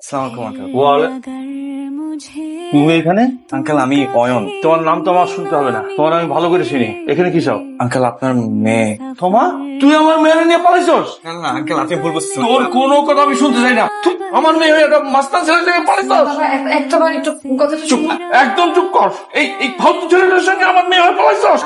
আসসালামু আলাইকুম আঙ্কেল। তুমি এখানে? আঙ্কেল আমি অয়ন। তোমার নাম তো আমার শুনতে হবে না, তোমার আমি ভালো করে চিনি। এখানে কি চাও? আঙ্কেল আপনার মেয়ে। তোমা, তুই আমার মেয়ের নিয়ে পালাইছস? না না আঙ্কেল আপনি ভুল বুঝছেন। তোর কোনো কথা আমি শুনতে চাই না। তুই আমার মেয়ে হয়ে একটা মাস্টার ছেলের সঙ্গে পালাইছস? একটাবার একটু কথা চুপ, একদম চুপ কর। এই ফালতু ছেলেটার সঙ্গে আমার মেয়ে হয়ে পালাইছস?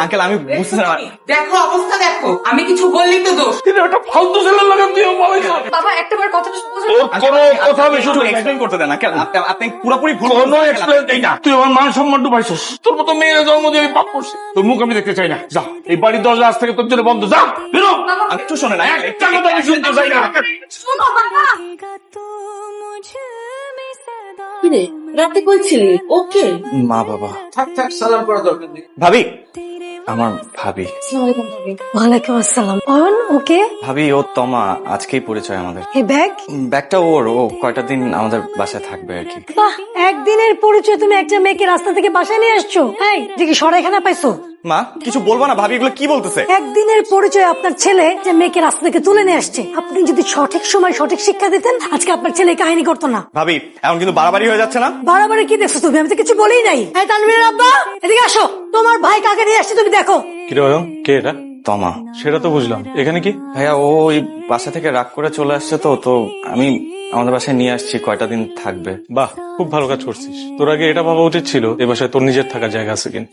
আঙ্কেল আমি বুঝতেছি না। দেখো, অবস্থা দেখো, আমি কিছু বললেই তো দোষ। কিন্তু একটা ফালতু ছেলের লাগে তুইও পালাইছস। বাবা একটাবার কথাটা বুঝো। তোর কোনো কথা আমি শুনতে চাই না। এক্সপ্লেইন করতে দেন আঙ্কেল। আপনি পুরোপুরি ভুল কোনো বলছেন। এক্সপ্লেন চাই না। তুই আমার মান সম্মান ডুবাইছস। তোর মতো মেয়ের জন্ম দিয়ে আমি পাপ করছি। তোর মুখ আমি দেখতে চাই না। যা, এই বাড়ির দরজা আজ থেকে তোর জন্য বন্ধ। যা, বেরো। একটু শোনেন না একটা কথা আমি শুনতে চাই না। শোনো বাবা, কিরে রাতে কইছিলি ওকে? মা বাবা থাক থাক, সালাম করা দরকার নেই। ভাবি, আমার ভাবি। আসসালামু আলাইকুম ভাবি। ওয়ালাইকুম আসসালাম। অয়ন ওকে? ভাবি ও তমা, আজকেই পরিচয় আমাদের। এই ব্যাগ? ব্যাগটা ওর, ও কয়টা দিন আমাদের বাসায় থাকবে আর কি। বাহ, একদিনের পরিচয় তুমি একটা মেয়েকে রাস্তা থেকে বাসায় নিয়ে আসছো? এই দেখি সরাইখানা পাইছো? মা কিছু বলবো না ভাবি, এগুলো কি বলতেছে? একদিনের পরিচয় আপনার ছেলে যে মেয়েকে রাস্তা থেকে তুলে নিয়ে আসছে। আপনি যদি সঠিক সময় সঠিক শিক্ষা দিতেন আজকে আপনার ছেলে এই কাহিনী করতো না। ভাবি এখন কিন্তু বাড়াবাড়ি হয়ে যাচ্ছে না? বাড়াবাড়ি কি দেখছো তুমি? আমি তো কিছু বলেই নাই। এই তানভীরের আব্বা, এদিকে আসো। তোমার ভাই কাকে নিয়ে আসছে তুমি দেখো। কিরে অয়ন, কে এটা? তমা। সেটা তো বুঝলাম, এখানে কি? ভাইয়া ও ওই বাসা থেকে রাগ করে চলে আসছে, তো আমি আমাদের বাসায় নিয়ে আসছি, কয়টা দিন থাকবে। বাহ, খুব ভালো কাজ করছিস। তোর আগে এটা ভাবা উচিত ছিল এ বাসায় তোর নিজের থাকার জায়গা আছে কিনা।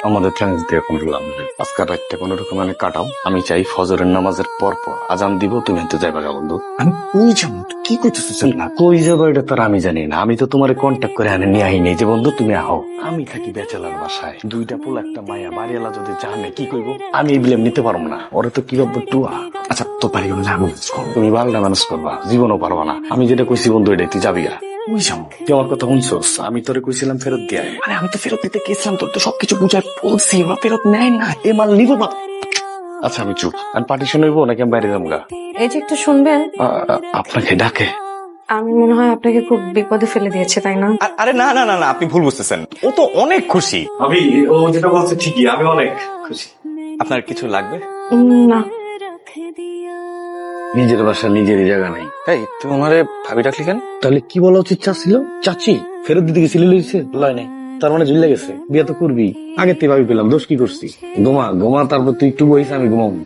আমাদের ট্রেন দিয়ে করলাম আজকাল রাতটা কোন রকম কাটাও। আমি চাই ফজরের নামাজের পর পর আজান দিব, তুমি হেঁটে যাবে গা বন্ধু। আমি কই যাবো? কি করতেছিস না কই যাবো এটা তার আমি জানি না। আমি তো তোমার কন্ট্যাক্ট করে আনে নিয়ে আইনি যে বন্ধু তুমি আহো। আমি থাকি বেচালার বাসায়, দুইটা পোলা একটা মায়া, বাড়িওয়ালা যদি জানে কি করবো? আমি এই ব্লেম নিতে পারবো না। ওরা তো কি ভাববো টুয়া। আচ্ছা তো পারি তুমি ভালোটা ম্যানেজ করবা, জীবনও পারবা না। আমি যেটা কইছি বন্ধু এটাই তুই যাবি গা। তুই আমার কথা শুনছোস? আমি তোরে কইছিলাম ফেরত দিয়ে আয়। আরে আমি তো ফেরত দিতে গেছিলাম, তোর তো সবকিছু বুঝায় বলছি, ওরা ফেরত নেয় না। এ মাল নিব না। আচ্ছা আমি চুপ। আমি পার্টিশন হইবো নাকি আমি বাইরে যাবো গা? এই যে একটু শুনবেন, আপনাকে ডাকে? আমি মনে হয় আপনাকে খুব বিপদে ফেলে দিয়েছে, তাই না? আরে না না না না, আপনি ভুল বুঝতেছেন। ও তো অনেক খুশি। আমি ও যেটা বলছে ঠিকই, আমি অনেক খুশি। আপনার কিছু লাগবে? না, নিজের বাসা নিজেরই জায়গা নাই। এই তুমি আমারে ভাবি ডাকলি কেন? তাহলে কি বলা উচিত চাচ্ছিল? চাচি ফেরত দিতে গেছিলি, লইছে লয় নাই, তার মানে ঝুলে গেছে। বিয়ে তো করবি, আগে তে ভাবি পেলাম, দোষ কি করছি? গোমা গোমা, তারপর তুই একটু বইস, আমি ঘুমাবো।